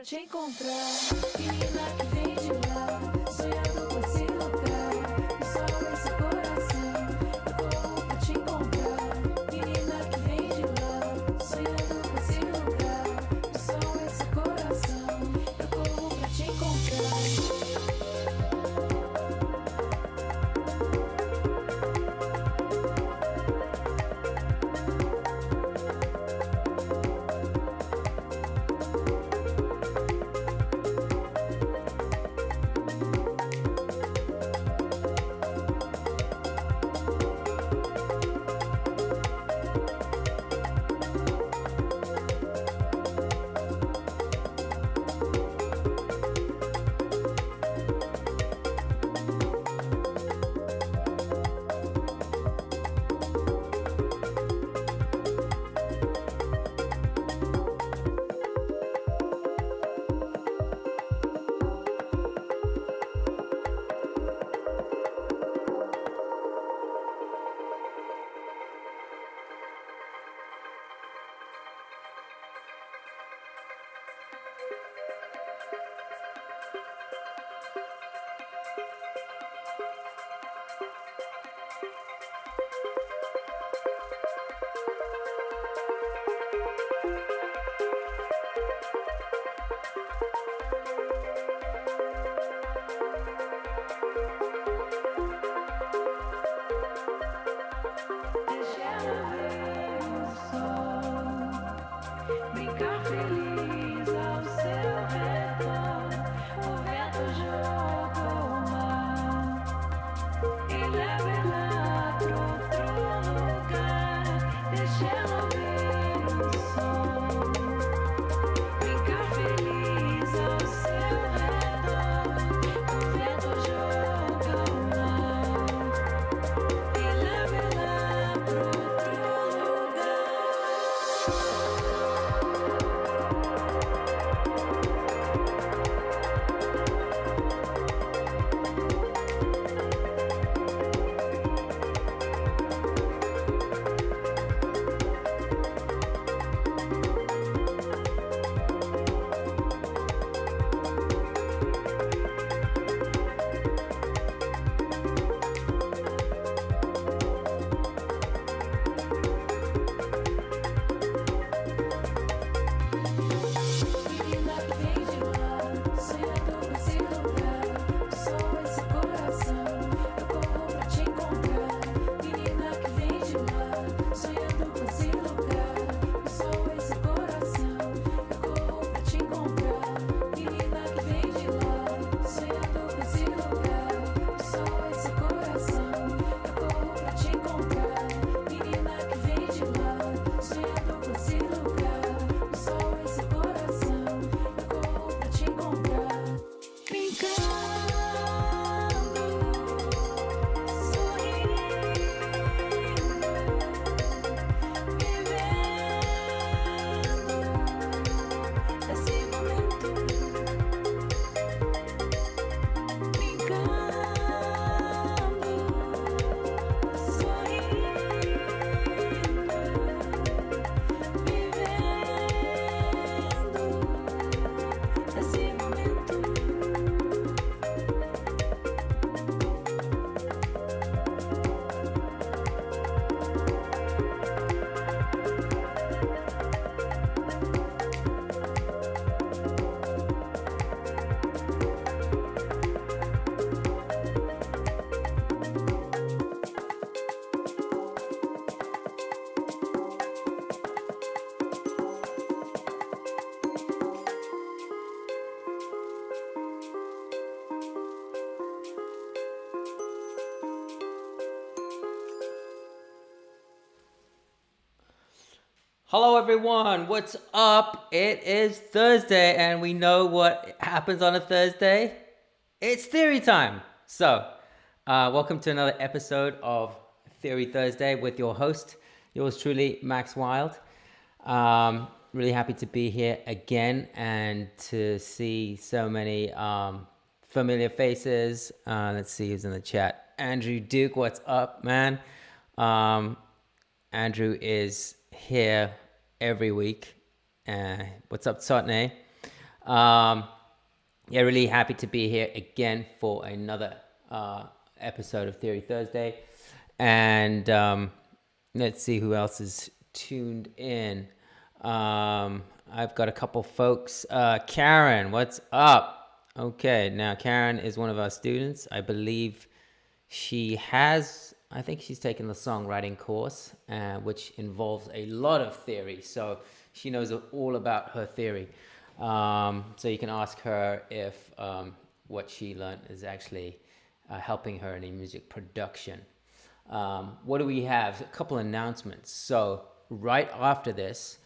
te encontrar. Menina que vem de lá, sonhando com esse lugar. O sol, esse coração, eu corro pra te encontrar. Menina que vem de lá, sonhando com esse lugar. O sol, esse coração, eu corro pra te encontrar. Brincar feliz ao seu redor, o vento joga o mar e leva ela pra outro lugar. Deixa ela ouvir o som. Brincar feliz ao seu redor, o vento joga o mar e leva ela pra outro lugar. Menina que vem de lá, sonhando com esse lugar. O sol, esse coração, eu corro pra te encontrar. Menina que vem de lá, sonhando com esse lugar. O sol, esse coração, eu corro pra te encontrar. Menina que vem de lá, sonhando com esse lugar. O sol, esse coração, eu corro pra te encontrar. Menina que vem de lá, sonhando com esse lugar. O sol, esse coração, eu corro pra te encontrar. Brincando, sorrindo, vivendo esse momento. Brincando, sorrindo, vivendo esse momento. Hello everyone, what's up? It is Thursday and we know what happens on a Thursday. It's theory time. So, welcome to another episode of Theory Thursday with your host, yours truly, Max Wild. Really happy to be here again and to see so many familiar faces. Let's see who's in the chat. Andrew Duke, what's up, man? Andrew is here every week. What's up, Sotney? Yeah, really happy to be here again for another episode of Theory Thursday. And let's see who else is tuned in. I've got a couple folks. Karen, what's up? Okay, now Karen is one of our students. I believe I think she's taken the songwriting course, which involves a lot of theory. So she knows all about her theory. So you can ask her if what she learned is actually helping her in music production. What do we have? A couple announcements. So right after this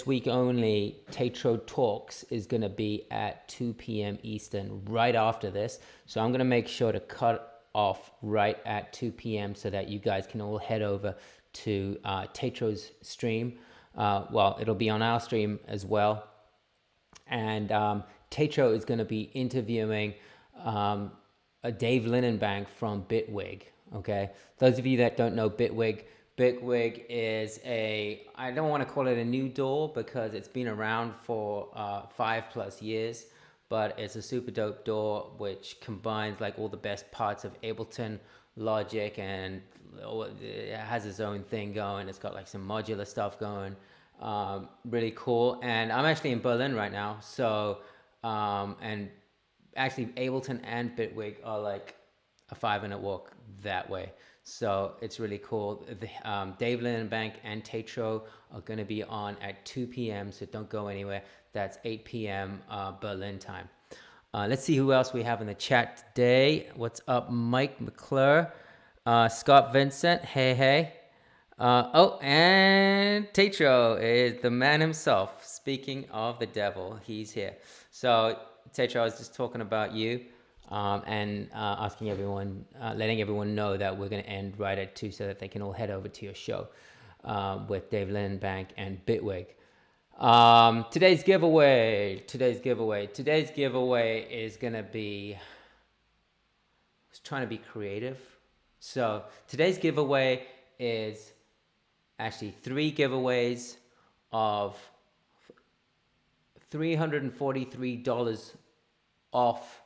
week only, TAETRO Talks is going to be at 2 p.m. Eastern right after this. So I'm going to make sure to cut off right at 2 p.m. so that you guys can all head over to TAETRO's stream. Well, it'll be on our stream as well. And TAETRO is going to be interviewing a Dave Linenbank from Bitwig. Okay, those of you that don't know Bitwig is I don't want to call it a new DAW because it's been around for 5+ years, but it's a super dope DAW which combines like all the best parts of Ableton, Logic, and it has its own thing going. It's got like some modular stuff going. Really cool. And I'm actually in Berlin right now, so and actually Ableton and Bitwig are like a 5-minute walk that way, so it's really cool. Dave Linenbank and TAETRO are going to be on at 2 p.m. so don't go anywhere. That's 8 p.m. Berlin time. Let's see who else we have in the chat today. What's up, Mike McClure, Scott Vincent, hey. And TAETRO is the man himself. Speaking of the devil, he's here. So TAETRO, I was just talking about you, and asking everyone, letting everyone know that we're going to end right at 2 so that they can all head over to your show with Dave Linenbank and Bitwig. Today's giveaway is going to be, I was trying to be creative. So today's giveaway is actually 3 giveaways of $343 off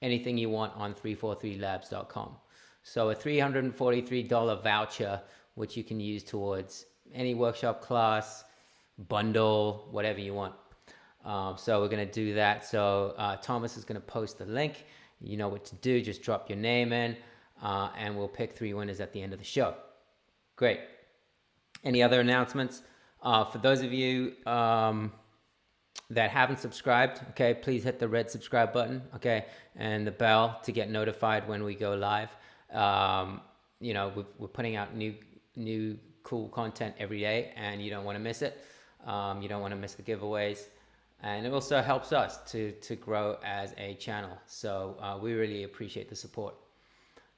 anything you want on 343labs.com. So a $343 voucher, which you can use towards any workshop class, bundle, whatever you want. So we're going to do that. So Thomas is going to post the link. You know what to do. Just drop your name in, and we'll pick 3 winners at the end of the show. Great. Any other announcements? For those of you that haven't subscribed, okay, please hit the red subscribe button, okay, and the bell to get notified when we go live. You know, we're putting out new cool content every day, and you don't want to miss it. You don't want to miss the giveaways, and it also helps us to grow as a channel. So we really appreciate the support.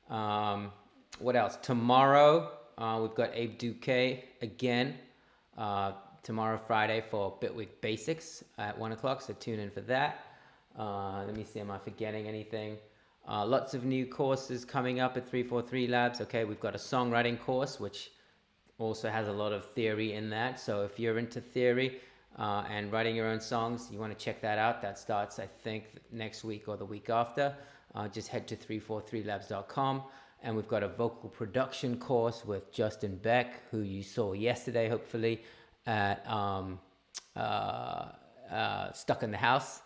What else? Tomorrow we've got Abe Duque again. Tomorrow, Friday, for Bitwig Basics at 1 o'clock, so tune in for that. Let me see, am I forgetting anything? Lots of new courses coming up at 343 Labs. Okay, we've got a songwriting course, which also has a lot of theory in that. So if you're into theory and writing your own songs, you want to check that out. That starts, I think, next week or the week after. Just head to 343labs.com. And we've got a vocal production course with Justin Beck, who you saw yesterday, hopefully, at Stuck in the House.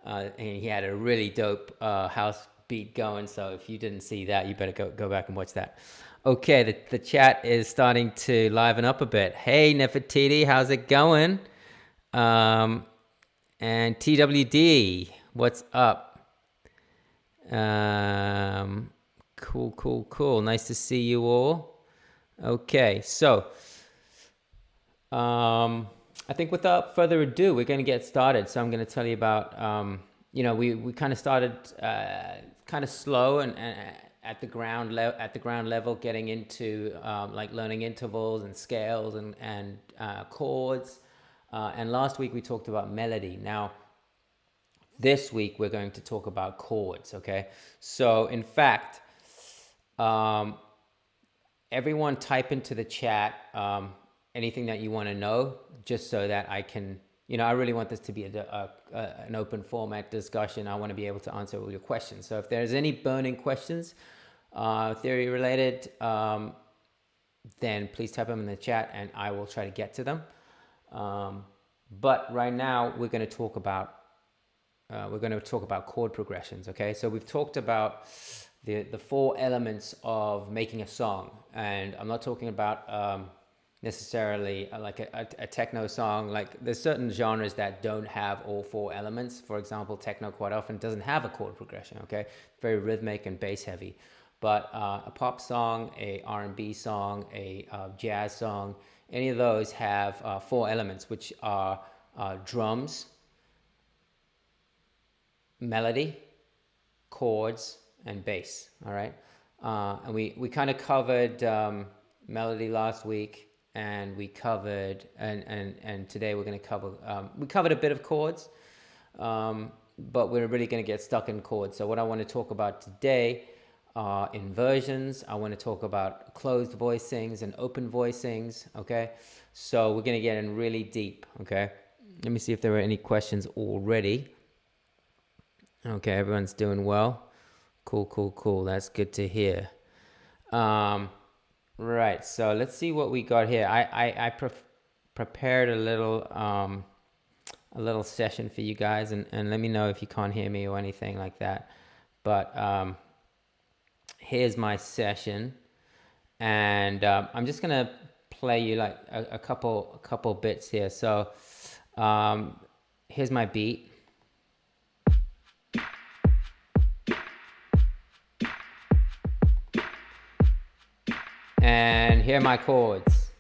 And he had a really dope house beat going. So if you didn't see that, you better go back and watch that. Okay, the chat is starting to liven up a bit. Hey, Nefertiti, how's it going? And TWD, what's up? Cool. Nice to see you all. Okay, so I think without further ado, we're going to get started. So I'm going to tell you about, we kind of started kind of slow and at the ground level, getting into like learning intervals and scales and chords. And last week we talked about melody. Now, this week we're going to talk about chords. Okay, so in fact, everyone type into the chat anything that you want to know, just so that I can, I really want this to be an open format discussion. I want to be able to answer all your questions. So if there's any burning questions, theory related, then please type them in the chat and I will try to get to them. But right now we're going to talk about chord progressions. Okay, so we've talked about the 4 elements of making a song, and I'm not talking about necessarily like a techno song. Like there's certain genres that don't have all 4 elements. For example, techno quite often doesn't have a chord progression. Okay, very rhythmic and bass heavy. But a pop song, a R&B song, a jazz song, any of those have 4 elements, which are drums, melody, chords, and bass. All right, and we kind of covered melody last week, and we covered and today we're going to cover we covered a bit of chords, but we're really going to get stuck in chords. So what I want to talk about today are inversions. I want to talk about closed voicings and open voicings. Okay, so we're going to get in really deep. Okay, let me see if there are any questions already. Okay, everyone's doing well. Cool. That's good to hear. Right, so let's see what we got here. I prepared a little session for you guys, and let me know if you can't hear me or anything like that. But here's my session, and I'm just gonna play you like a couple bits here. So here's my beat. And here are my chords.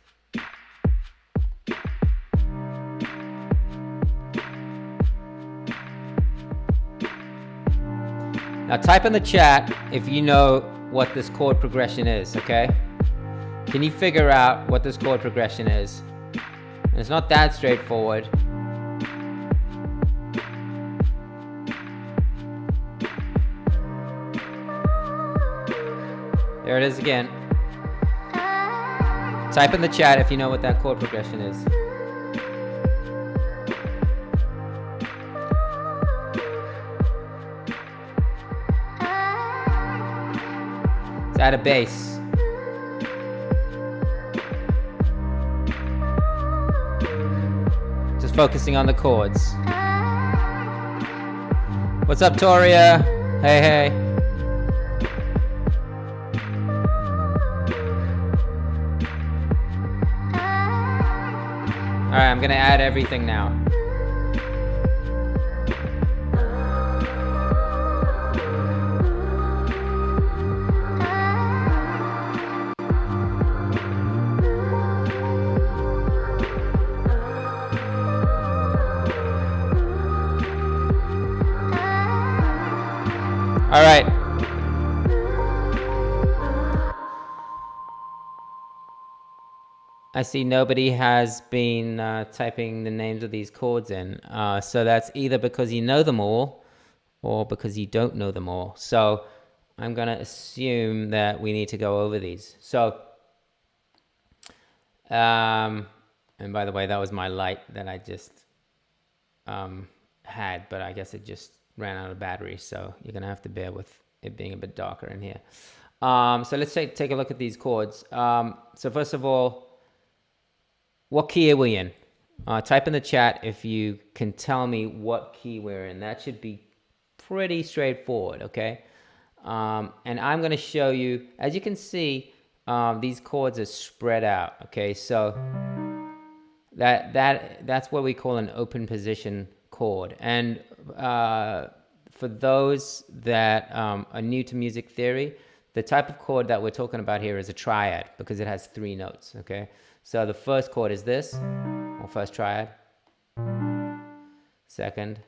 Now type in the chat if you know what this chord progression is, okay? Can you figure out what this chord progression is? And it's not that straightforward. There it is again. Type in the chat if you know what that chord progression is. Let's add a bass. Just focusing on the chords. What's up, Toria? Hey. All right, I'm gonna add everything now. All right. I see nobody has been typing the names of these chords in. So that's either because you know them all or because you don't know them all. So I'm going to assume that we need to go over these. So, and by the way, that was my light that I just had, but I guess it just ran out of battery. So you're going to have to bear with it being a bit darker in here. So let's take a look at these chords. So first of all, what key are we in? Type in the chat if you can tell me what key we're in. That should be pretty straightforward, okay? And I'm going to show you, as you can see, these chords are spread out, okay? So that's what we call an open position chord. And for those that are new to music theory, the type of chord that we're talking about here is a triad because it has 3 notes, okay? So the first chord is this, or first triad, second,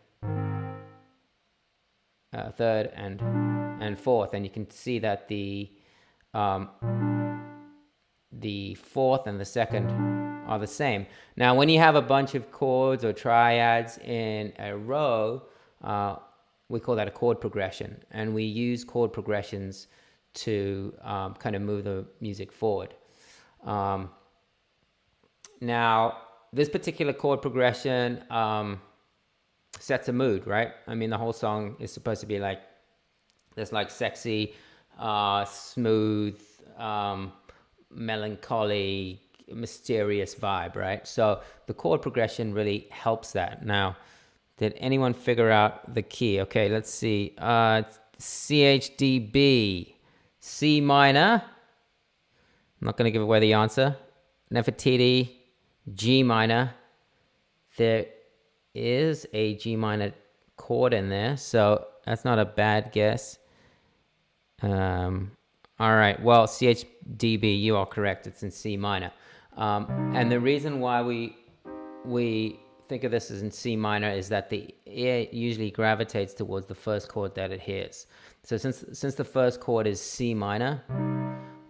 third, and fourth. And you can see that the fourth and the second are the same. Now, when you have a bunch of chords or triads in a row, we call that a chord progression. And we use chord progressions to kind of move the music forward. Now, this particular chord progression sets a mood, right? I mean, the whole song is supposed to be like this, like sexy, smooth, melancholy, mysterious vibe, right? So the chord progression really helps that. Now, did anyone figure out the key? Okay, let's see. CHDB, C minor. I'm not going to give away the answer. Nefertiti, G minor. There is a G minor chord in there, so that's not a bad guess. All right, well, CHDB, you are correct. It's in C minor. And the reason why we think of this as in C minor is that the ear usually gravitates towards the first chord that it hears. So since the first chord is C minor,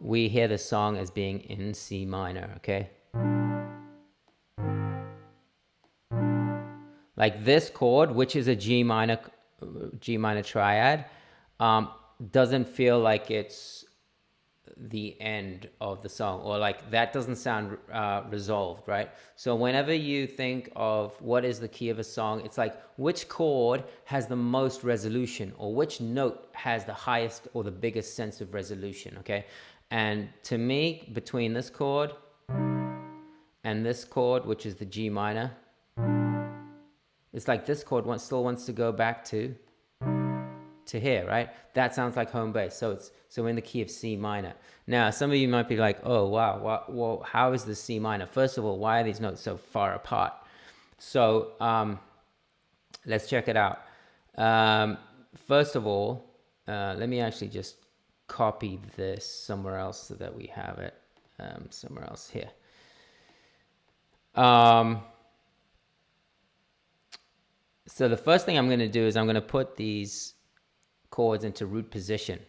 we hear the song as being in C minor, okay? Like this chord, which is a G minor triad, doesn't feel like it's the end of the song, or like that doesn't sound resolved, right? So whenever you think of what is the key of a song, it's like which chord has the most resolution, or which note has the highest or the biggest sense of resolution, okay? And to me, between this chord and this chord, which is the G minor, it's like this chord still wants to go back to here, right? That sounds like home bass. So it's in the key of C minor. Now, some of you might be like, oh, wow, well, how is this C minor? First of all, why are these notes so far apart? So let's check it out. First of all, let me actually just copy this somewhere else so that we have it somewhere else here. So the first thing I'm going to do is I'm going to put these chords into root position,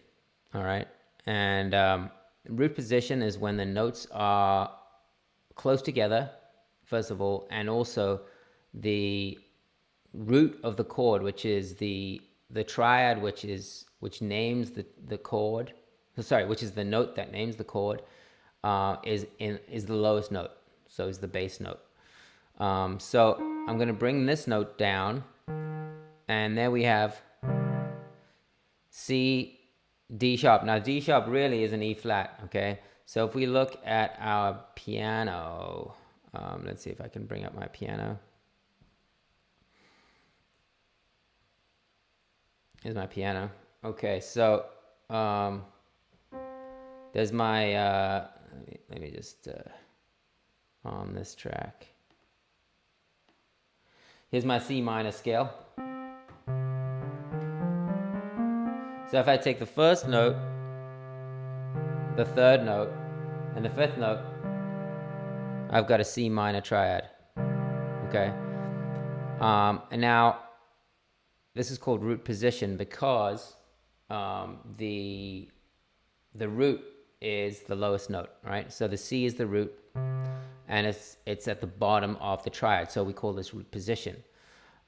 all right? And root position is when the notes are close together, first of all, and also the root of the chord, which is the triad, which names the chord. Sorry, which is the note that names the chord, is the lowest note. So is the bass note. So I'm going to bring this note down, and there we have C, D sharp. Now D sharp really is an E flat, okay? So if we look at our piano, let's see if I can bring up my piano. Here's my piano. Okay, so there's my, let me just, on this track. Here's my C minor scale. So if I take the first note, the third note, and the fifth note, I've got a C minor triad, okay? And now, this is called root position because the root is the lowest note, right? So the C is the root, and it's at the bottom of the triad, so we call this root position.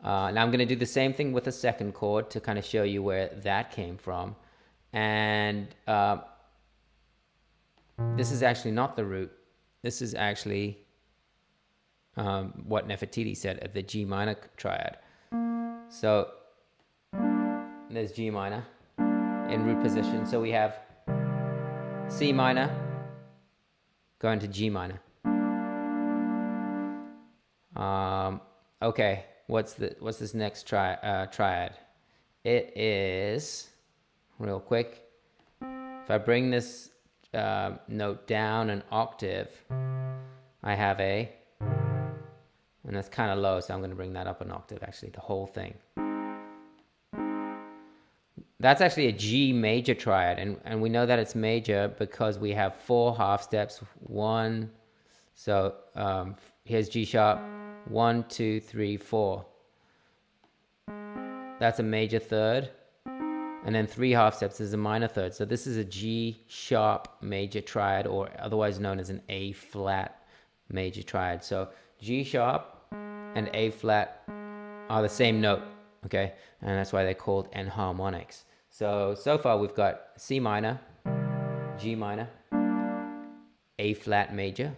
Now I'm going to do the same thing with the second chord to kind of show you where that came from. And this is actually not the root. This is actually what Nefertiti said at the G minor triad. So there's G minor in root position. So we have C minor going to G minor. Okay. What's this next triad? It is, real quick, if I bring this note down an octave, I have A, and that's kind of low, so I'm going to bring that up an octave, actually, the whole thing. That's actually a G major triad, and we know that it's major because we have 4 half steps. So here's G sharp. 1, 2, 3, 4. That's a major third. And then 3 half steps is a minor third. So this is a G sharp major triad, or otherwise known as an A flat major triad. So G sharp and A flat are the same note, okay? And that's why they're called enharmonics. So far we've got C minor, G minor, A flat major,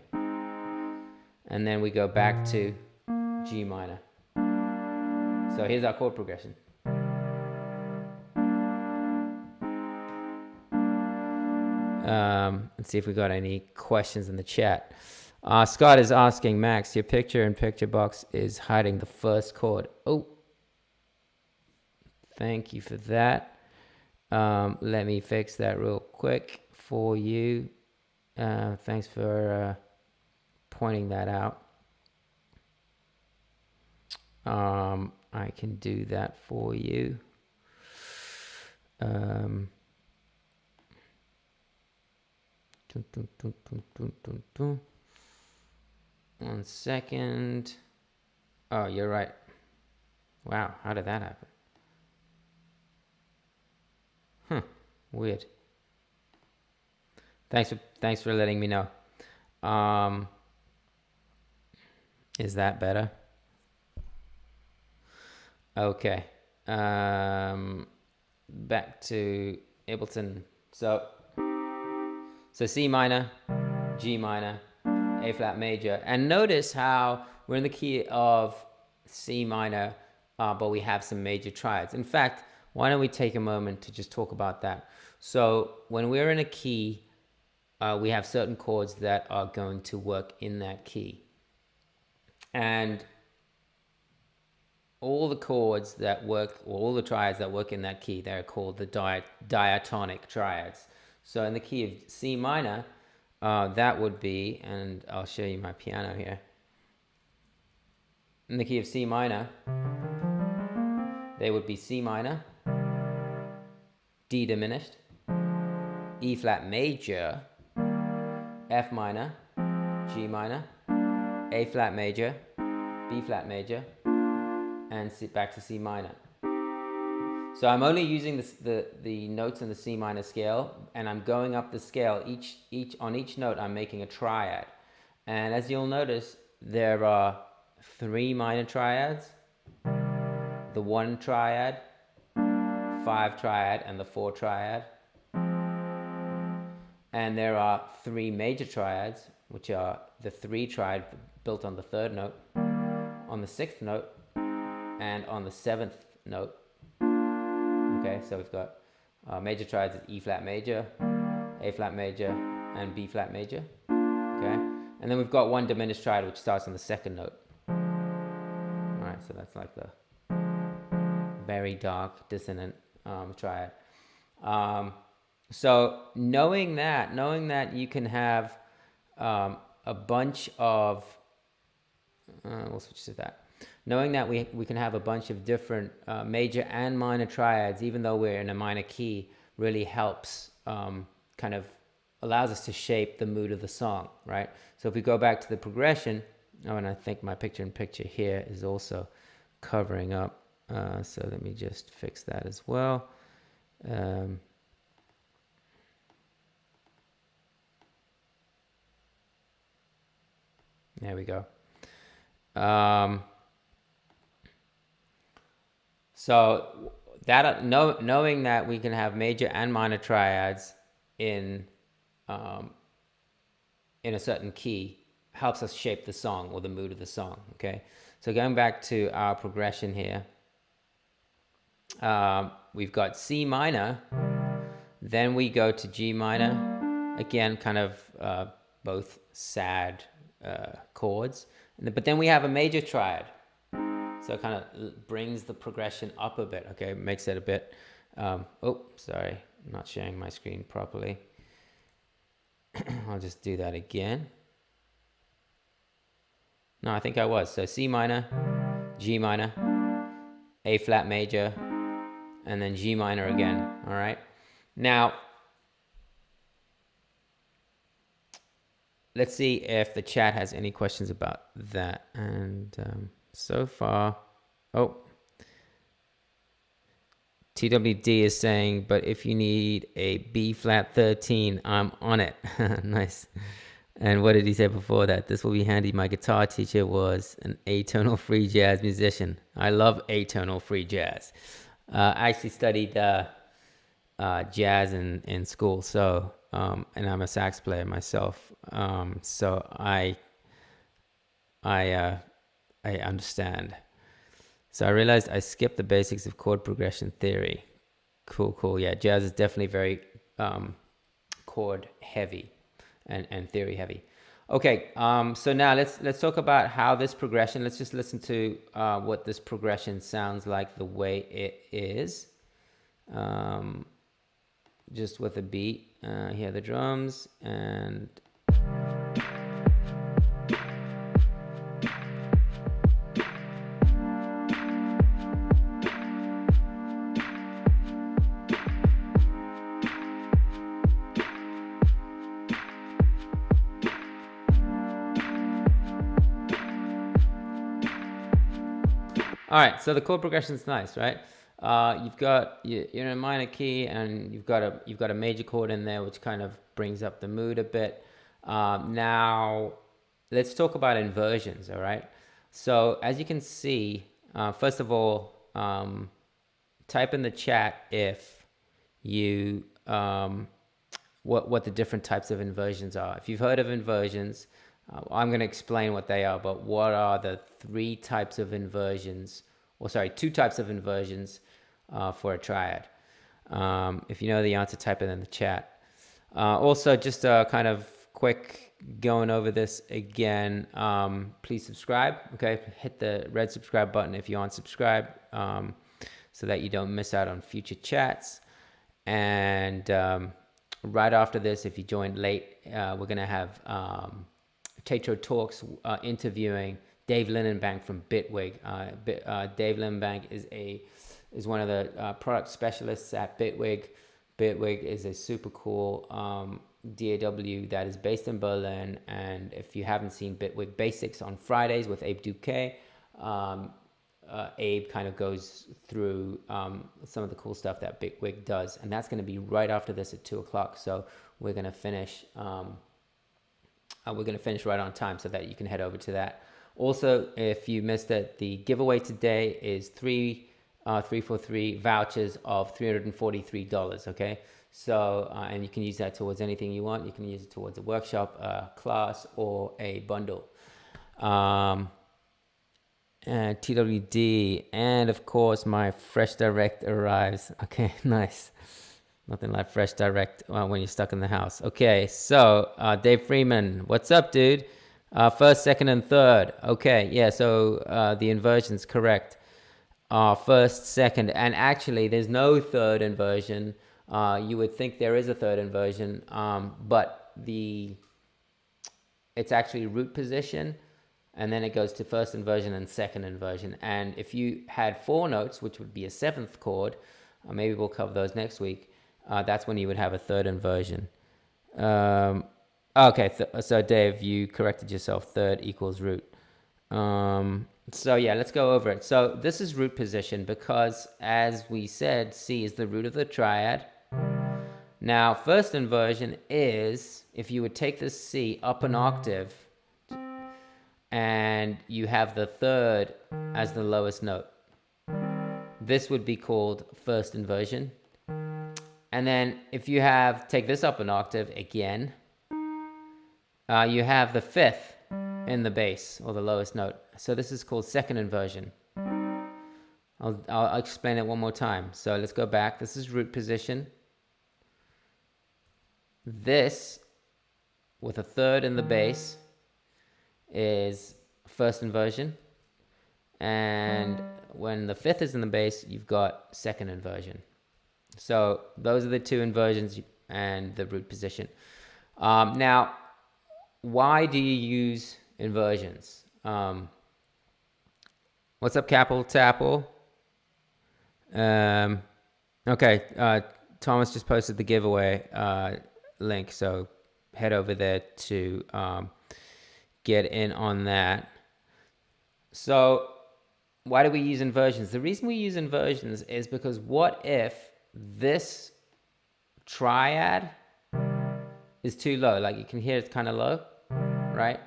and then we go back to G minor. So here's our chord progression. Let's see if we got any questions in the chat. Scott is asking, Max, your picture-in-picture box is hiding the first chord. Oh, thank you for that. Let me fix that real quick for you. Thanks for pointing that out. I can do that for you. One second. Oh, you're right. Wow, how did that happen? Weird. Thanks for letting me know. Is that better? Okay. Back to Ableton. So C minor, G minor, A flat major, and notice how we're in the key of C minor, but we have some major triads. In fact, why don't we take a moment to just talk about that? So when we're in a key, we have certain chords that are going to work in that key. And all the chords that work, or all the triads that work in that key, they're called the diatonic triads. So in the key of C minor, that would be, and I'll show you my piano here. In the key of C minor, they would be C minor, D diminished, E flat major, F minor, G minor, A flat major, B flat major, and back to C minor. So I'm only using the notes in the C minor scale, and I'm going up the scale. On each note, I'm making a triad. And as you'll notice, there are 3 minor triads, the 1 triad, 5 triad, and the 4 triad. And there are 3 major triads, which are the 3 triad built on the 3rd note, on the 6th note, and on the 7th note. Okay, so we've got major triads at E flat major, A flat major, and B flat major. Okay, and then we've got 1 diminished triad which starts on the 2nd note. All right, so that's like the very dark dissonant triad. So knowing that you can have a bunch of, we'll switch to that. Knowing that we can have a bunch of different major and minor triads, even though we're in a minor key, really helps, kind of allows us to shape the mood of the song, right? So if we go back to the progression, and I think my picture-in-picture here is also covering up. So let me just fix that as well. There we go. So that knowing that we can have major and minor triads in a certain key helps us shape the song or the mood of the song. Okay, so going back to our progression here, we've got C minor, then we go to G minor, again kind of both sad chords, but then we have a major triad. So it kind of brings the progression up a bit, okay? Makes it a bit, oh, sorry, I'm not sharing my screen properly. I'll just do that again. No, I think I was. So C minor, G minor, A flat major, and then G minor again, all right? Now, let's see if the chat has any questions about that. And so far, oh, TWD is saying, but if you need a B flat 13, I'm on it. Nice. And what did he say before that? This will be handy. My guitar teacher was an atonal free jazz musician. I love atonal free jazz. I actually studied jazz in school, so and I'm a sax player myself. So I understand. So I realized I skipped the basics of chord progression theory. Cool. Yeah, jazz is definitely very chord heavy and theory heavy. Okay, so now let's talk about how this progression. Let's just listen to what this progression sounds like the way it is, just with a beat. Here are the drums and. All right, so the chord progression is nice, right? You're in a minor key, and you've got a major chord in there, which kind of brings up the mood a bit. Now, let's talk about inversions. All right. So as you can see, first of all, type in the chat if you what the different types of inversions are. If you've heard of inversions, I'm going to explain what they are, but what are the two types of inversions for a triad? If you know the answer, type it in the chat. Also, just a kind of quick going over this again, please subscribe. Okay, hit the red subscribe button if you aren't subscribed, so that you don't miss out on future chats. And right after this, if you joined late, we're going to have TAETRO Talks interviewing Dave Lindenbank from Bitwig. Dave Lindenbank is one of the product specialists at Bitwig. Bitwig is a super cool DAW that is based in Berlin. And if you haven't seen Bitwig Basics on Fridays with Abe Duque, Abe kind of goes through some of the cool stuff that Bitwig does. And that's going to be right after this at 2 o'clock. So we're going to finish. We're going to finish right on time so that you can head over to that. Also, if you missed it, the giveaway today is 343 vouchers of $343. Okay, so and you can use that towards anything you want. You can use it towards a workshop, a class, or a bundle. And TWD, and of course my Fresh Direct arrives. Okay, nice. Nothing like Fresh Direct when you're stuck in the house. Okay, so Dave Freeman, what's up, dude? First, second, and third. Okay, yeah, so the inversion's correct. First, second, and actually there's no third inversion. You would think there is a third inversion, but it's actually root position, and then it goes to first inversion and second inversion. And if you had 4 notes, which would be a 7th chord, maybe we'll cover those next week, that's when you would have a third inversion. Okay, so Dave, you corrected yourself. Third equals root. So yeah, let's go over it. So this is root position because, as we said, C is the root of the triad. Now, first inversion is if you would take this C up an octave and you have the third as the lowest note. This would be called first inversion. And then if you take this up an octave again, you have the 5th in the bass, or the lowest note. So this is called second inversion. I'll explain it one more time. So let's go back. This is root position. This, with a third in the bass, is first inversion. And when the 5th is in the bass, you've got second inversion. So those are the 2 inversions and the root position. Now, why do you use inversions? What's up, Capel Tapple? Okay, Thomas just posted the giveaway link, so head over there to get in on that. So why do we use inversions? The reason we use inversions is because what if this triad is too low? Like you can hear it's kind of low, right?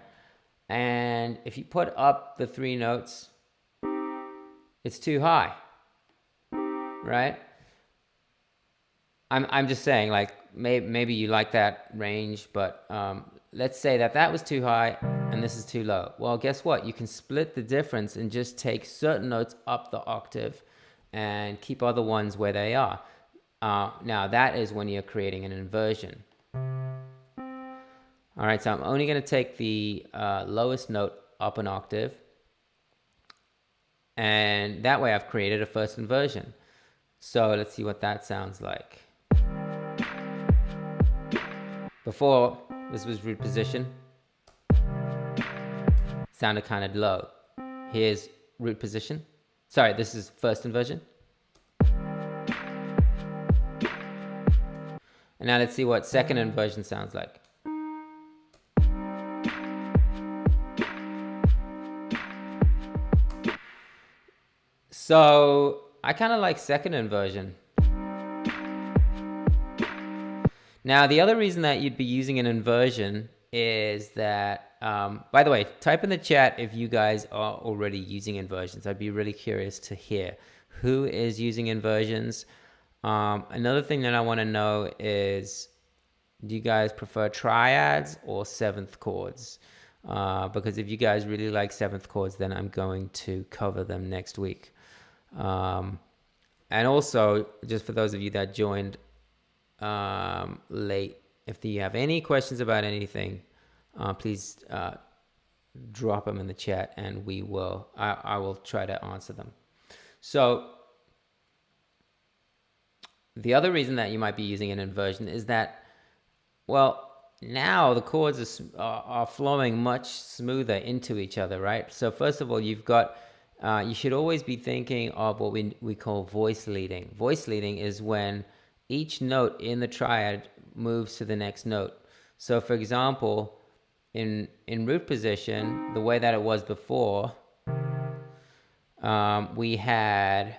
And if you put up the 3 notes, it's too high, right? I'm just saying, like, maybe you like that range, but let's say that was too high and this is too low. Well, guess what? You can split the difference and just take certain notes up the octave and keep other ones where they are. Now that is when you're creating an inversion. All right, so I'm only going to take the lowest note up an octave, and that way I've created a first inversion. So let's see what that sounds like. Before, this was root position. Sounded kind of low. Here's root position. Sorry, this is first inversion. And now let's see what second inversion sounds like. So I kind of like second inversion. Now the other reason that you'd be using an inversion is that, by the way, type in the chat if you guys are already using inversions. I'd be really curious to hear who is using inversions. Another thing that I want to know is, do you guys prefer triads or seventh chords? Because if you guys really like seventh chords, then I'm going to cover them next week. And also, just for those of you that joined late, if you have any questions about anything, please drop them in the chat, and I will try to answer them. So the other reason that you might be using an inversion is that, well, now the chords are flowing much smoother into each other, right? So first of all, you've got, you should always be thinking of what we call voice leading. Voice leading is when each note in the triad moves to the next note. So for example, in root position, the way that it was before, we had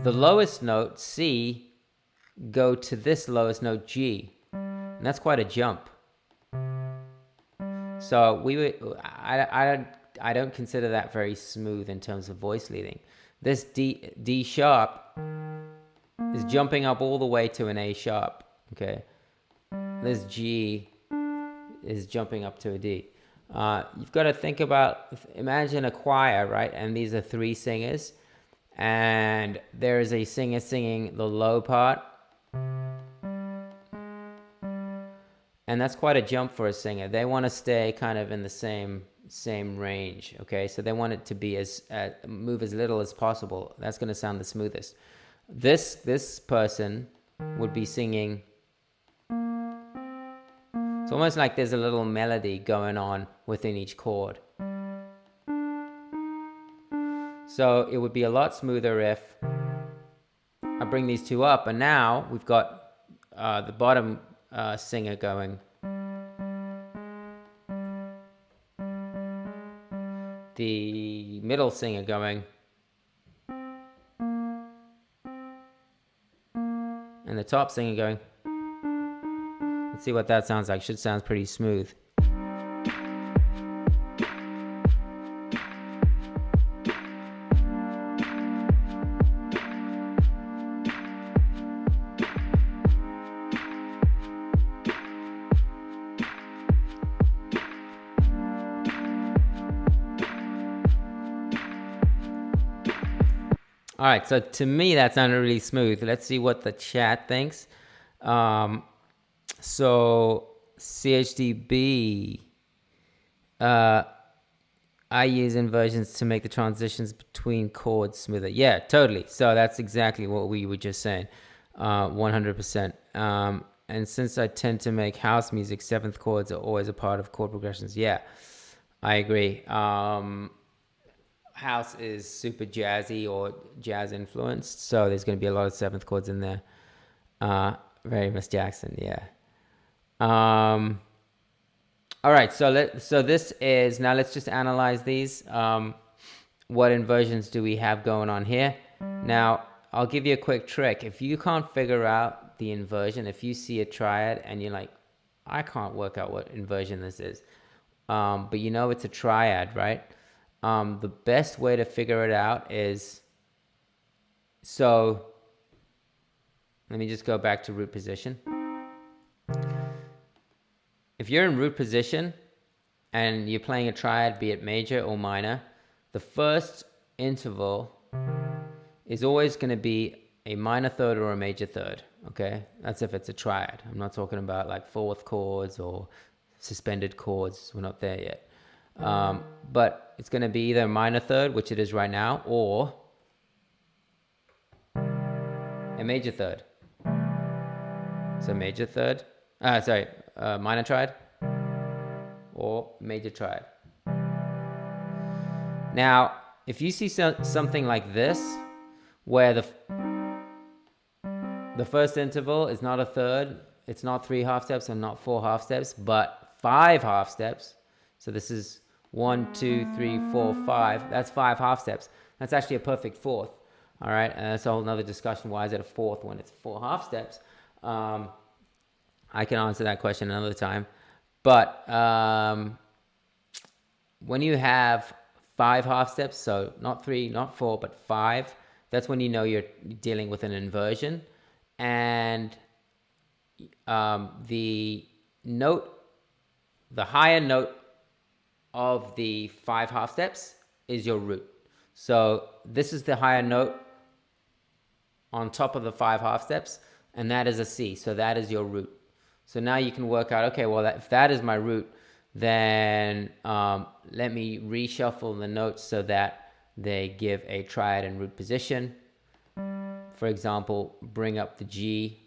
the lowest note, C, go to this lowest note, G. And that's quite a jump. So I don't consider that very smooth in terms of voice leading. This D sharp is jumping up all the way to an A sharp, okay? This G is jumping up to a D. You've got to think about, imagine a choir, right? And these are three singers. And there is a singer singing the low part. And that's quite a jump for a singer. They want to stay kind of in the same range, okay? So they want it to be move as little as possible. That's going to sound the smoothest. This person would be singing. It's almost like there's a little melody going on within each chord. So it would be a lot smoother if I bring these two up, and now we've got the bottom singer going. The middle singer going. And the top singer going. Let's see what that sounds like. Should sound pretty smooth. All right, so to me that sounded really smooth. Let's see what the chat thinks. So CHDB, I use inversions to make the transitions between chords smoother. Yeah, totally. So that's exactly what we were just saying, 100%. And since I tend to make house music, seventh chords are always a part of chord progressions. Yeah, I agree. House is super jazzy or jazz influenced, so there's going to be a lot of seventh chords in there. Very Miss Jackson, yeah. All right, so this is, now let's just analyze these. What inversions do we have going on here? Now, I'll give you a quick trick. If you can't figure out the inversion, if you see a triad and you're like, I can't work out what inversion this is, but you know it's a triad, right? The best way to figure it out is, so let me just go back to root position. If you're in root position and you're playing a triad, be it major or minor, the first interval is always going to be a minor third or a major third, okay? That's if it's a triad. I'm not talking about like fourth chords or suspended chords. We're not there yet. But it's going to be either a minor third, which it is right now, or a major third. So major third, minor triad or major triad. Now, if you see something like this, where the first interval is not a third, it's not 3 half steps and not 4 half steps, but 5 half steps. So this is 1, 2, 3, 4, 5. That's 5 half steps. That's actually a perfect fourth. All right, and that's a whole nother discussion. Why is it a fourth when it's 4 half steps? I can answer that question another time. But when you have 5 half steps, so not 3, not 4, but 5, that's when you know you're dealing with an inversion. And the higher note of the 5 half steps is your root. So this is the higher note on top of the 5 half steps, and that is a C. So that is your root. So now you can work out, okay, well, if that is my root, then let me reshuffle the notes so that they give a triad in root position. For example, bring up the G,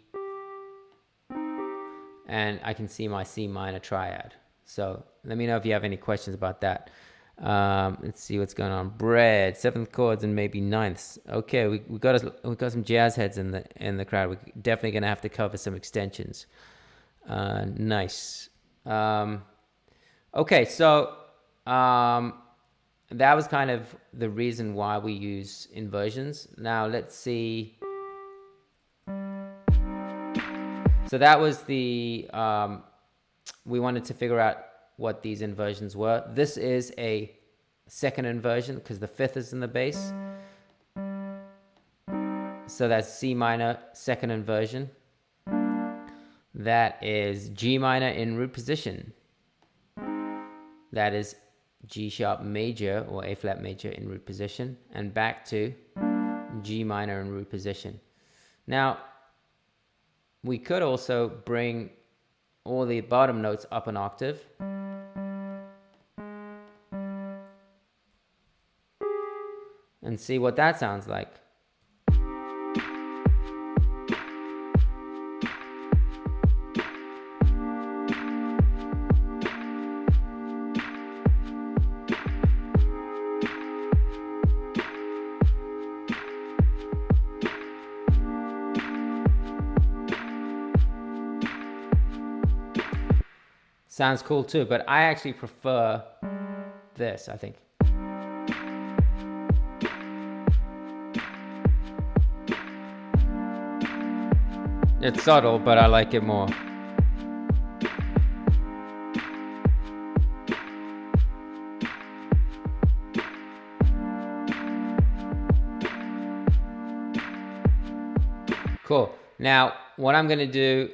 and I can see my C minor triad. So let me know if you have any questions about that. Let's see what's going on. Bread, 7th chords and maybe 9ths. Okay, we got some jazz heads in the crowd. We're definitely gonna have to cover some extensions. Nice. Okay, so that was kind of the reason why we use inversions. Now let's see. So that was the we wanted to figure out what these inversions were. This is a second inversion because the 5th is in the bass. So that's C minor, second inversion. That is G minor in root position. That is G sharp major or A flat major in root position, and back to G minor in root position. Now, we could also bring all the bottom notes up an octave. And see what that sounds like. Sounds cool too, but I actually prefer this, I think. It's subtle, but I like it more. Cool. Now, what I'm going to do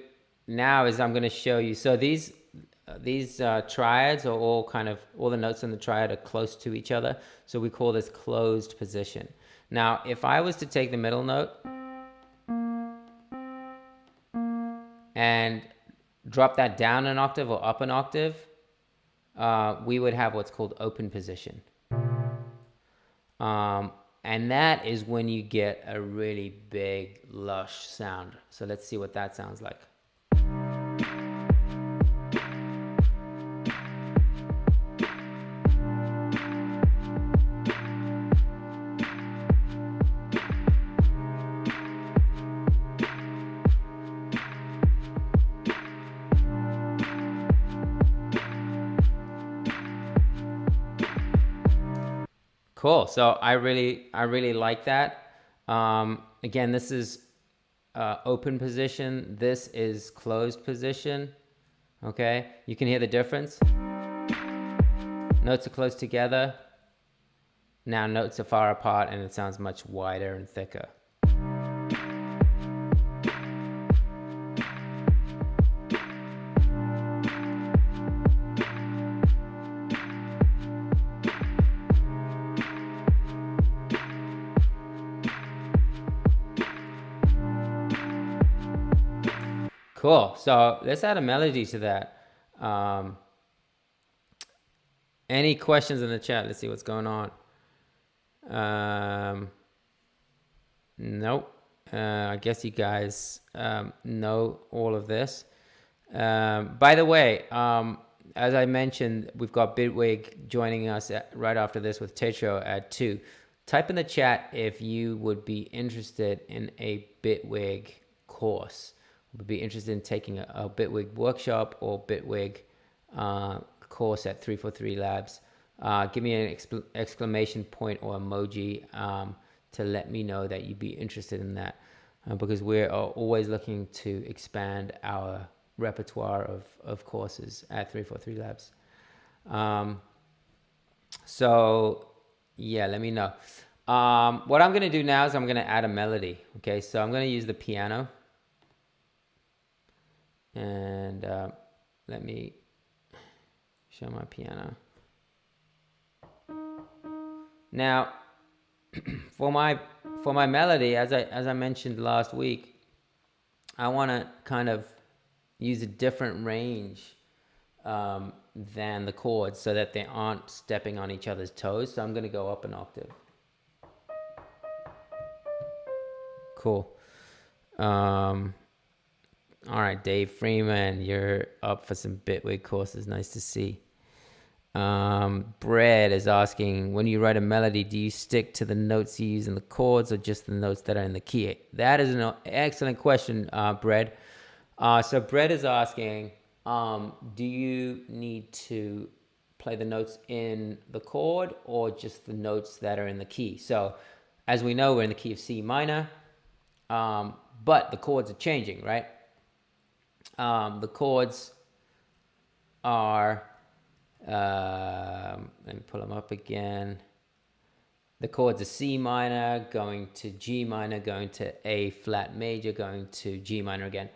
now is I'm going to show you. So these triads are all the notes in the triad are close to each other. So we call this closed position. Now, if I was to take the middle note and drop that down an octave or up an octave, we would have what's called open position. And that is when you get a really big, lush sound. So let's see what that sounds like. Cool. So I really like that. Again, this is open position. This is closed position. Okay. You can hear the difference. Notes are close together. Now notes are far apart and it sounds much wider and thicker. Cool. So let's add a melody to that. Any questions in the chat? Let's see what's going on. Nope. I guess you guys know all of this. By the way, as I mentioned, we've got Bitwig joining us right after this with TAETRO at 2. Type in the chat if you would be interested in a Bitwig course. Would be interested in taking a Bitwig workshop or Bitwig course at 343 Labs. Give me an exclamation point or emoji to let me know that you'd be interested in that, because we're always looking to expand our repertoire of courses at 343 Labs. So yeah, let me know. What I'm going to do now is I'm going to add a melody. Okay, so I'm going to use the piano. And let me show my piano. Now, for my melody, as I mentioned last week, I want to kind of use a different range than the chords so that they aren't stepping on each other's toes. So I'm going to go up an octave. Cool. All right, Dave Freeman, you're up for some Bitwig courses. Nice to see. Brad is asking, when you write a melody, do you stick to the notes you use in the chords or just the notes that are in the key? That is an excellent question, Brad. So Brad is asking, do you need to play the notes in the chord or just the notes that are in the key? So as we know, we're in the key of C minor, but the chords are changing, right? The chords are, let me pull them up again. The chords are C minor, going to G minor, going to A flat major, going to G minor again.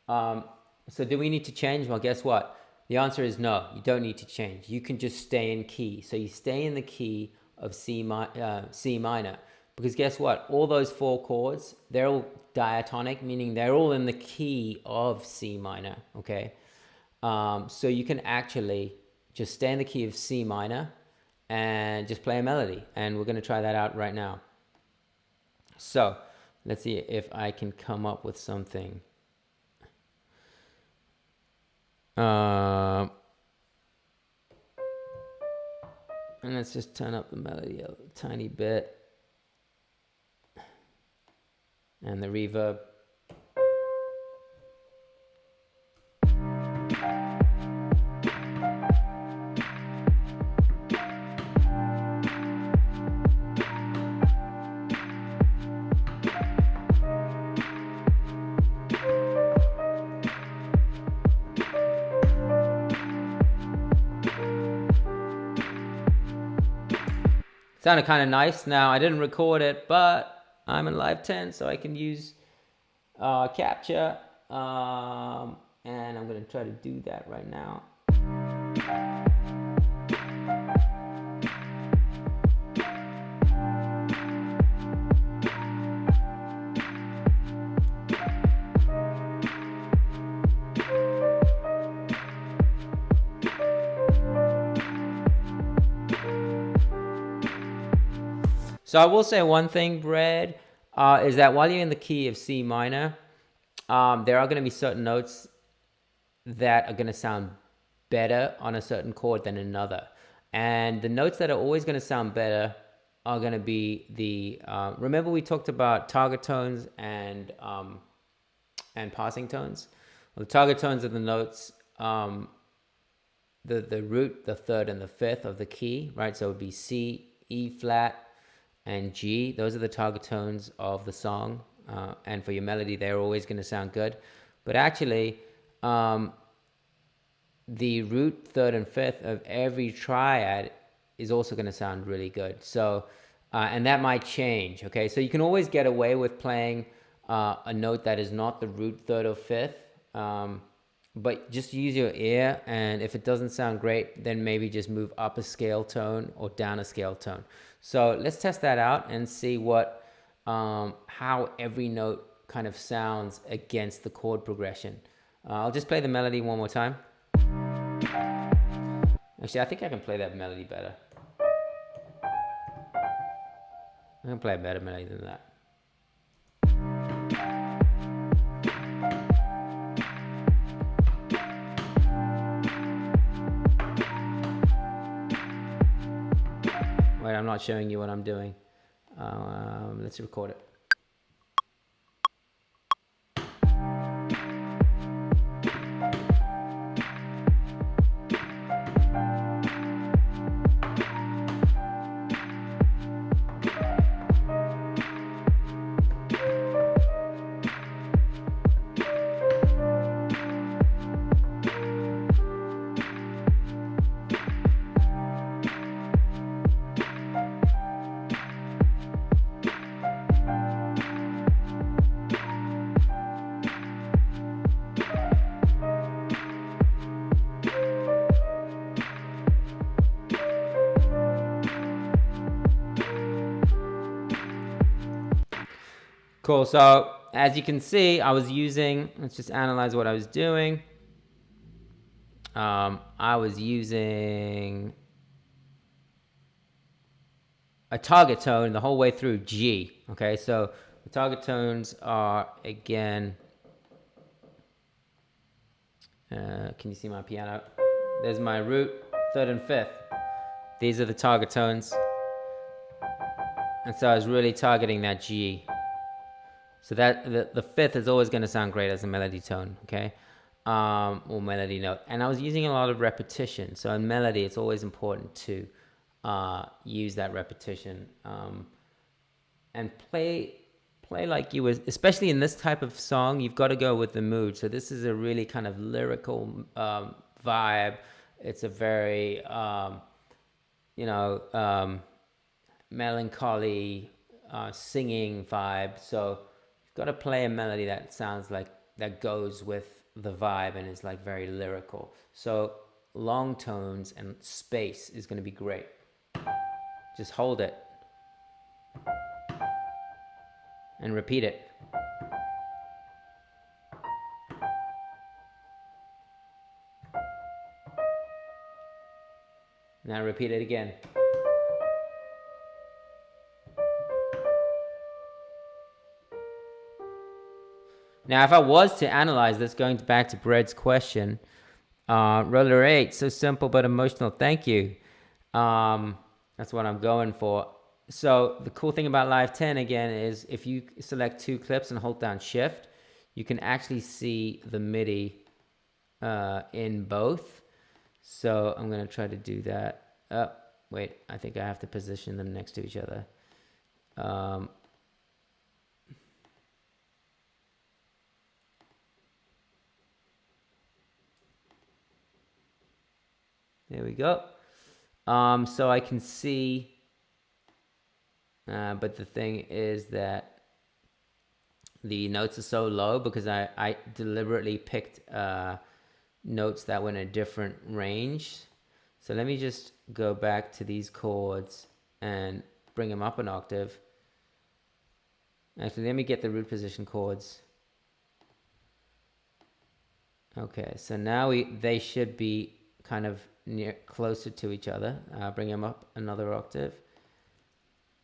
So do we need to change? Well, guess what? The answer is no, you don't need to change. You can just stay in key. So you stay in the key of C minor, because guess what? All those 4 chords, they're all diatonic, meaning they're all in the key of C minor, okay? So you can actually just stay in the key of C minor and just play a melody. And we're going to try that out right now. So let's see if I can come up with something. And let's just turn up the melody a tiny bit. And the reverb. Sounded kind of nice. Now, I didn't record it, but I'm in Live 10, so I can use capture. And I'm going to try to do that right now. So I will say one thing, Brad, is that while you're in the key of C minor, there are going to be certain notes that are going to sound better on a certain chord than another. And the notes that are always going to sound better are going to be the, remember we talked about target tones and passing tones? Well, the target tones are the notes, the root, the third, and the fifth of the key, right? So it would be C, E flat, and G. Those are the target tones of the song. And for your melody, they're always going to sound good. But actually, the root, third, and fifth of every triad is also going to sound really good. So, and that might change, okay? So you can always get away with playing a note that is not the root, third, or fifth. But just use your ear, and if it doesn't sound great, then maybe just move up a scale tone or down a scale tone. So let's test that out and see what, how every note kind of sounds against the chord progression. I'll just play the melody one more time. Actually, I think I can play that melody better. I can play a better melody than that. Wait, I'm not showing you what I'm doing. Let's record it. Cool. So as you can see, I was using, let's just analyze what I was doing. I was using a target tone the whole way through G. Okay, so the target tones are, again, can you see my piano? There's my root, third and fifth. These are the target tones. And so I was really targeting that G. So that the fifth is always going to sound great as a melody tone, okay? Or melody note. And I was using a lot of repetition. So in melody, it's always important to use that repetition and play like you was, especially in this type of song, you've got to go with the mood. So this is a really kind of lyrical vibe. It's a very, melancholy singing vibe. So you've got to play a melody that sounds like, that goes with the vibe and is like very lyrical. So long tones and space is going to be great. Just hold it and repeat it. Now repeat it again. Now, if I was to analyze this, going back to Bread's question, roller 8, so simple but emotional. Thank you. That's what I'm going for. So the cool thing about Live 10, again, is if you select two clips and hold down Shift, you can actually see the MIDI in both. So I'm going to try to do that. Wait, I think I have to position them next to each other. There we go. So I can see, but the thing is that the notes are so low because I deliberately picked notes that were in a different range. So let me just go back to these chords and bring them up an octave. Actually, let me get the root position chords. Okay, so now they should be kind of closer to each other. Bring them up another octave.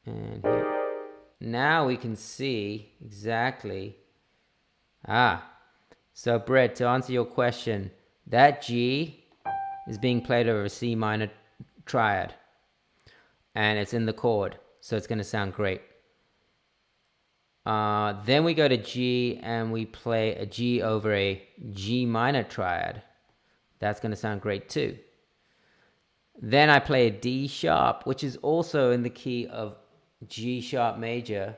And here. Now we can see exactly. So Brett, to answer your question, that G is being played over a C minor triad. And it's in the chord, so it's going to sound great. Then we go to G and we play a G over a G minor triad. That's going to sound great too. Then I play a D sharp, which is also in the key of G sharp major.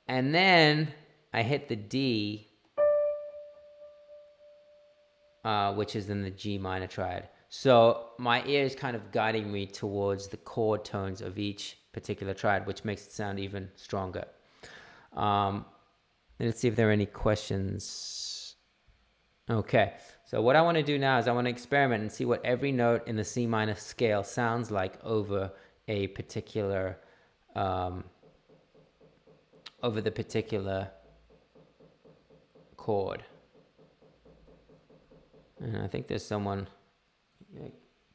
And then I hit the D, which is in the G minor triad. So my ear is kind of guiding me towards the chord tones of each particular triad, which makes it sound even stronger. Let's see if there are any questions. Okay, so what I want to do now is I want to experiment and see what every note in the C minor scale sounds like over a particular, over the particular chord. And I think there's someone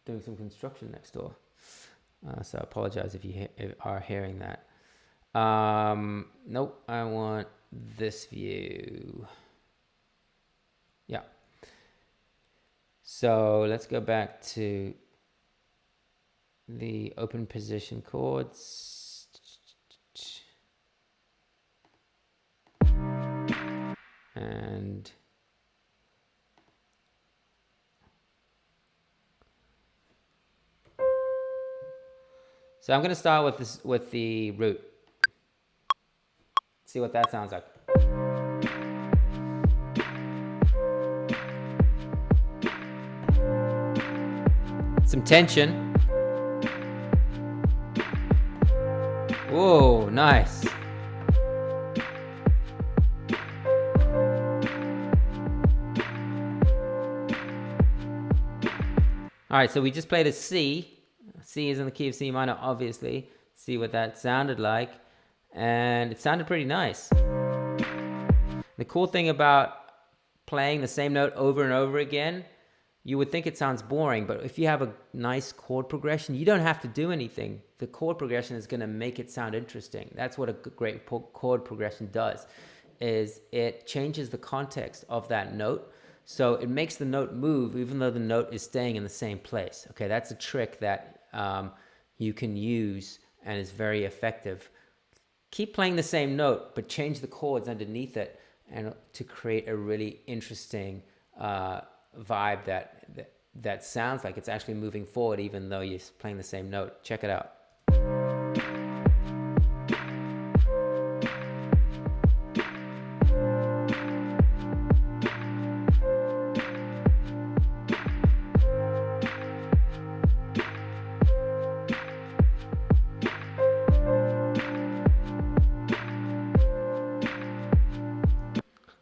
doing some construction next door. So I apologize if you are hearing that. Nope, I want this view. Yeah. So let's go back to the open position chords. And so I'm going to start with this, with the root. See what that sounds like. Some tension. Whoa, nice. All right, so we just played a C. C is in the key of C minor, obviously. See what that sounded like. And it sounded pretty nice. The cool thing about playing the same note over and over again, you would think it sounds boring, but if you have a nice chord progression, you don't have to do anything. The chord progression is going to make it sound interesting. That's what a great chord progression does, is it changes the context of that note. So it makes the note move even though the note is staying in the same place. Okay, that's a trick that you can use and is very effective. Keep playing the same note, but change the chords underneath it, and to create a really interesting vibe that sounds like it's actually moving forward even though you're playing the same note. Check it out.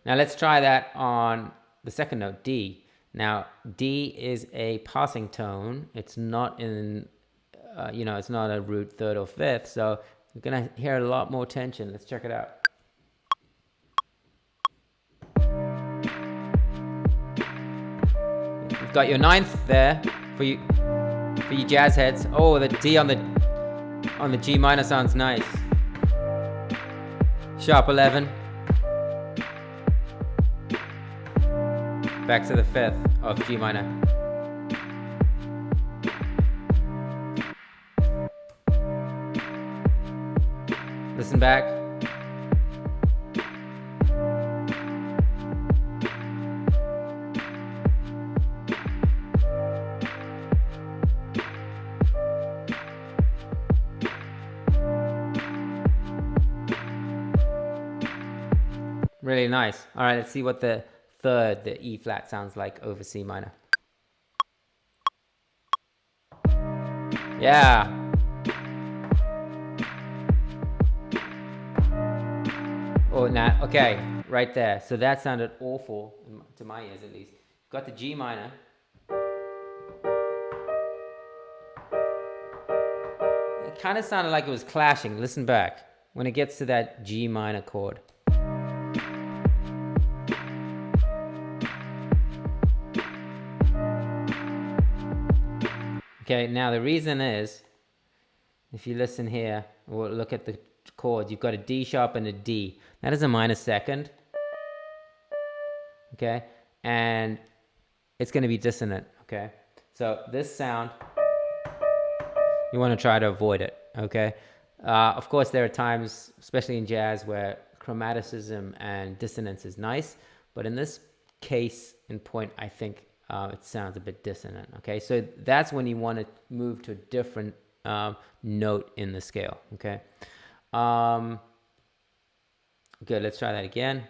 Now let's try that on the second note, D. Now, D is a passing tone. It's not in, it's not a root third or fifth. So you're going to hear a lot more tension. Let's check it out. You've got your ninth there for you jazz heads. Oh, the D on the G minor sounds nice. Sharp 11. Back to the fifth of G minor. Listen back. Really nice. All right, let's see what the third, the E flat, sounds like over C minor. Yeah. Oh, now, okay, right there. So that sounded awful, to my ears at least. Got the G minor. It kind of sounded like it was clashing. Listen back when it gets to that G minor chord. Okay, now the reason is, if you listen here, or look at the chords, you've got a D sharp and a D. That is a minor second. Okay, and it's going to be dissonant. Okay, so this sound, you want to try to avoid it. Okay, of course there are times, especially in jazz, where chromaticism and dissonance is nice, but in this case in point, I think it sounds a bit dissonant. Okay, so that's when you want to move to a different note in the scale. Okay, good. Let's try that again.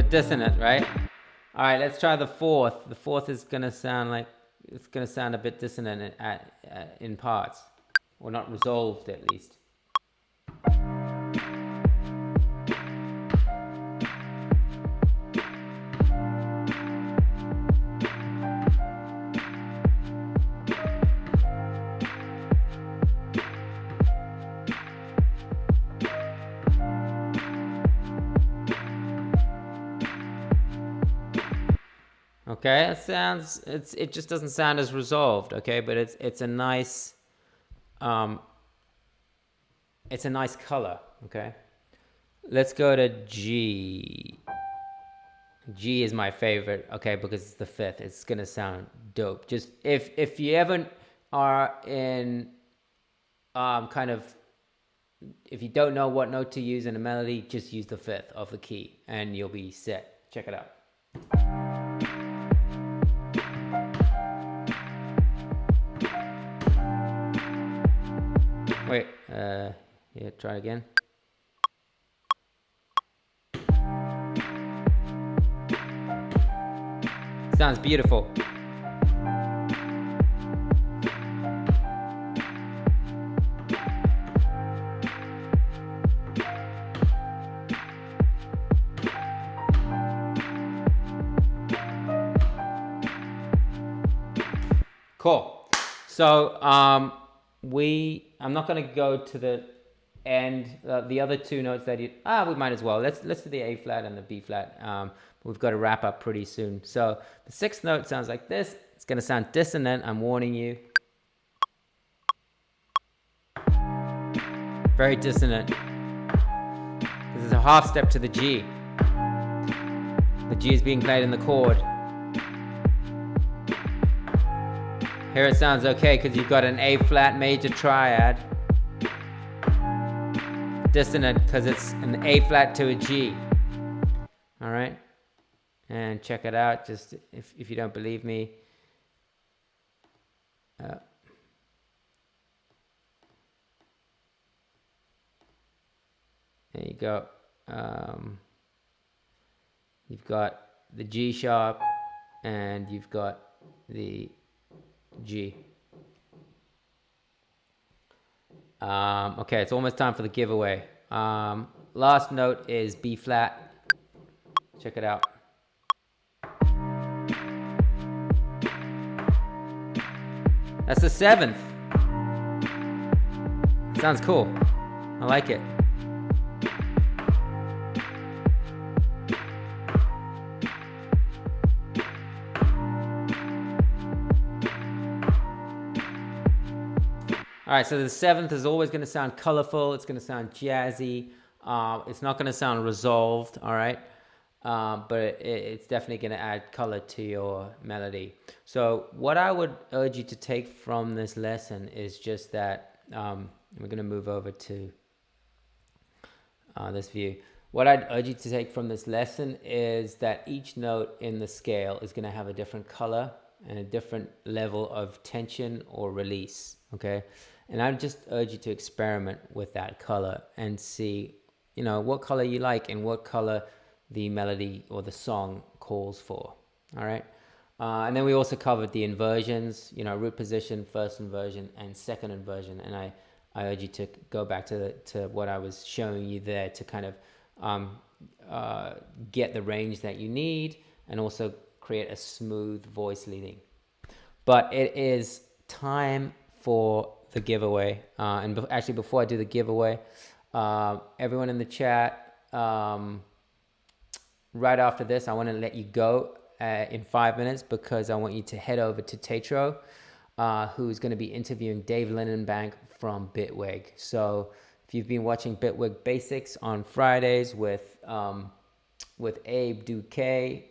Dissonant, right? All right, let's try the fourth. The fourth is gonna sound like it's gonna sound a bit dissonant in parts, or not resolved at least. Okay, it just doesn't sound as resolved, okay, but it's a nice color, okay? Let's go to G. G is my favorite, okay, because it's the fifth. It's gonna sound dope. Just if you ever are in if you don't know what note to use in a melody, just use the fifth of the key and you'll be set. Check it out. Wait, yeah, try again. Sounds beautiful. Cool. So I'm not going to go to the end. The other two notes that we might as well. Let's do the A flat and the B flat. We've got to wrap up pretty soon. So the sixth note sounds like this. It's going to sound dissonant. I'm warning you. Very dissonant. This is a half step to the G. The G is being played in the chord. Here it sounds okay because you've got an A flat major triad. Dissonant because it's an A flat to a G. All right, and check it out. Just if you don't believe me. There you go. You've got the G sharp and you've got the G. Okay, it's almost time for the giveaway. Last note is B flat. Check it out. That's the seventh. Sounds cool. I like it. All right, so the seventh is always going to sound colorful. It's going to sound jazzy. It's not going to sound resolved, all right? But it's definitely going to add color to your melody. So what I would urge you to take from this lesson is just that, we're going to move over to this view. What I'd urge you to take from this lesson is that each note in the scale is going to have a different color and a different level of tension or release, okay? And I'd just urge you to experiment with that color and see, what color you like and what color the melody or the song calls for, all right? And then we also covered the inversions, root position, first inversion, and second inversion. And I urge you to go back to what I was showing you there to kind of get the range that you need and also create a smooth voice leading. But it is time for the giveaway. And actually, before I do the giveaway, everyone in the chat, right after this, I want to let you go in 5 minutes because I want you to head over to TAETRO, who's going to be interviewing Dave Lindenbank from Bitwig. So if you've been watching Bitwig Basics on Fridays with Abe Duque,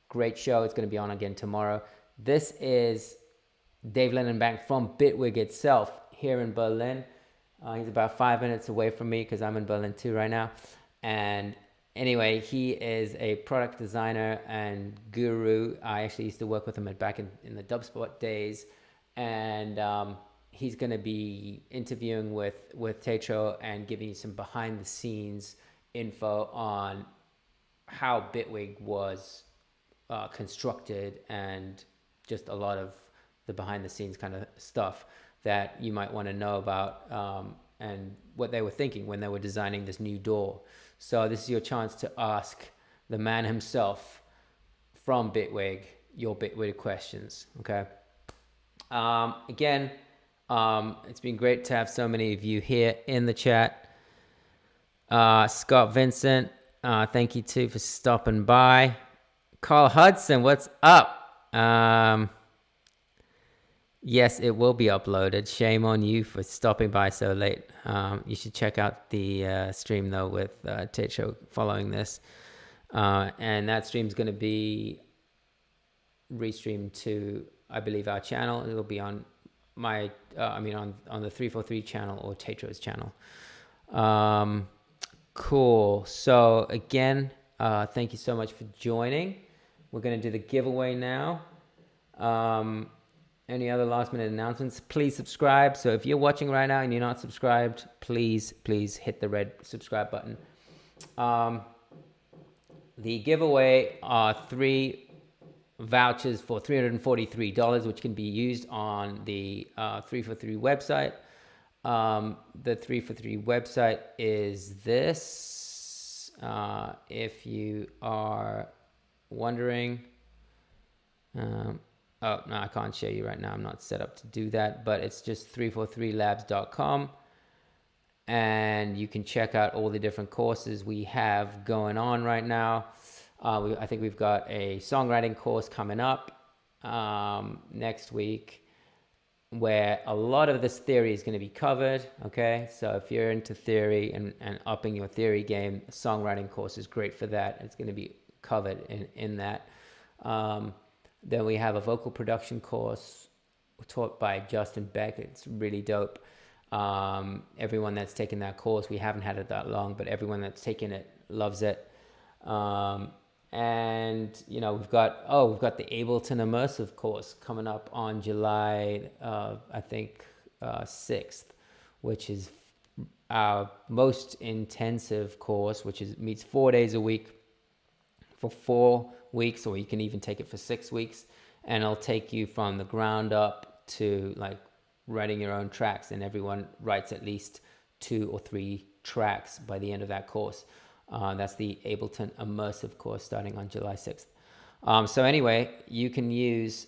great show. It's going to be on again tomorrow. This is Dave Lindenbank from Bitwig itself here in Berlin. He's about 5 minutes away from me because I'm in Berlin too right now. And anyway, he is a product designer and guru. I actually used to work with him back in the Dubspot days. And he's going to be interviewing with TAETRO and giving you some behind the scenes info on how Bitwig was constructed and just a lot of the behind the scenes kind of stuff that you might want to know about, and what they were thinking when they were designing this new DAW. So this is your chance to ask the man himself from Bitwig your Bitwig questions. Okay. Again, it's been great to have so many of you here in the chat. Scott Vincent, thank you too for stopping by. Carl Hudson, what's up? Yes, it will be uploaded. Shame on you for stopping by so late. You should check out the stream though with TAETRO following this. And that stream's going to be restreamed to, I believe, our channel. It'll be on my, on the 343 channel or TAETRO's channel. Cool. So again, thank you so much for joining. We're going to do the giveaway now. Any other last minute announcements? Please subscribe. So if you're watching right now and you're not subscribed, please hit the red subscribe button. The giveaway are 3 vouchers for $343, which can be used on the 343 website. The 343 website is this. If you are wondering, oh no, I can't show you right now. I'm not set up to do that, but it's just 343labs.com, and you can check out all the different courses we have going on right now. I think we've got a songwriting course coming up next week, where a lot of this theory is going to be covered. Okay, so if you're into theory and upping your theory game, a songwriting course is great for that. It's going to be covered in that. Then we have a vocal production course taught by Justin Beck. It's really dope. Everyone that's taken that course, we haven't had it that long, but everyone that's taken it loves it. And you know, we've got the Ableton Immersive course coming up on July, I think 6th, which is our most intensive course, which meets 4 days a week for 4 weeks, or you can even take it for 6 weeks, and it'll take you from the ground up to like writing your own tracks, and everyone writes at least 2 or 3 tracks by the end of that course. That's the Ableton Immersive course starting on July 6th. So anyway, you can use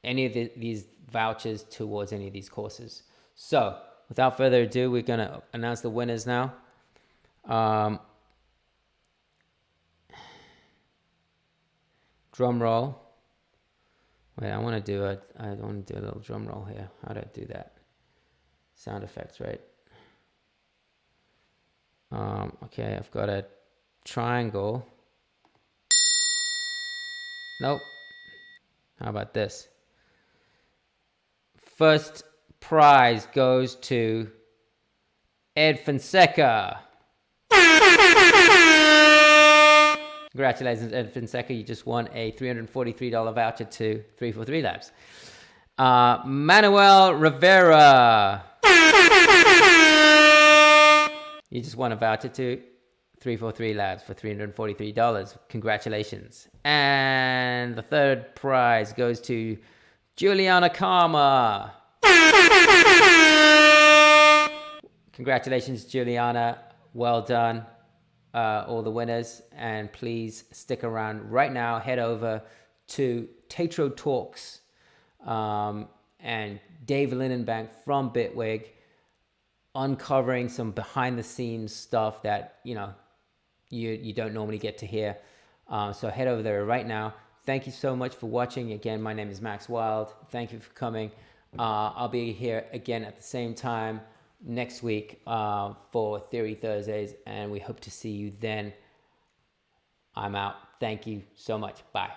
any of these vouchers towards any of these courses. So without further ado, we're going to announce the winners now. Drum roll. Wait, I want to do a little drum roll here. How do I do that? Sound effects, right? Okay, I've got a triangle. Nope. How about this? First prize goes to Ed Fonseca. Congratulations, Ed Fonseca. You just won a $343 voucher to 343 Labs. Manuel Rivera. You just won a voucher to 343 Labs for $343. Congratulations. And the third prize goes to Juliana Karma. Congratulations, Juliana. Well done. All the winners, and please stick around right now. Head over to TAETRO Talks, and Dave Lindenbank from Bitwig, uncovering some behind the scenes stuff that you don't normally get to hear. So head over there right now. Thank you so much for watching. Again, my name is Max Wild. Thank you for coming. I'll be here again at the same time next week for Theory Thursdays, and we hope to see you then. I'm out. Thank you so much. Bye.